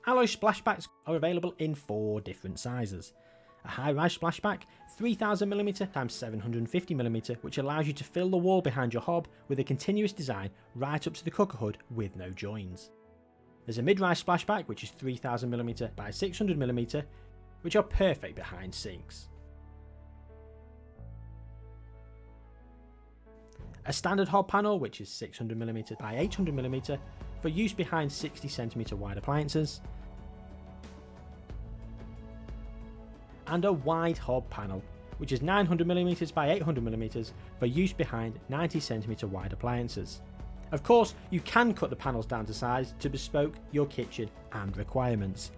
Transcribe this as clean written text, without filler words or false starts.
Alloy Splashbacks are available in 4 different sizes. A high-rise splashback, 3000mm x 750mm, which allows you to fill the wall behind your hob with a continuous design right up to the cooker hood with no joins. There's a mid-rise splashback which is 3000mm by 600mm, which are perfect behind sinks. A standard hob panel which is 600mm by 800mm for use behind 60cm wide appliances. And a wide hob panel which is 900mm by 800mm for use behind 90cm wide appliances. Of course, you can cut the panels down to size to bespoke your kitchen and requirements.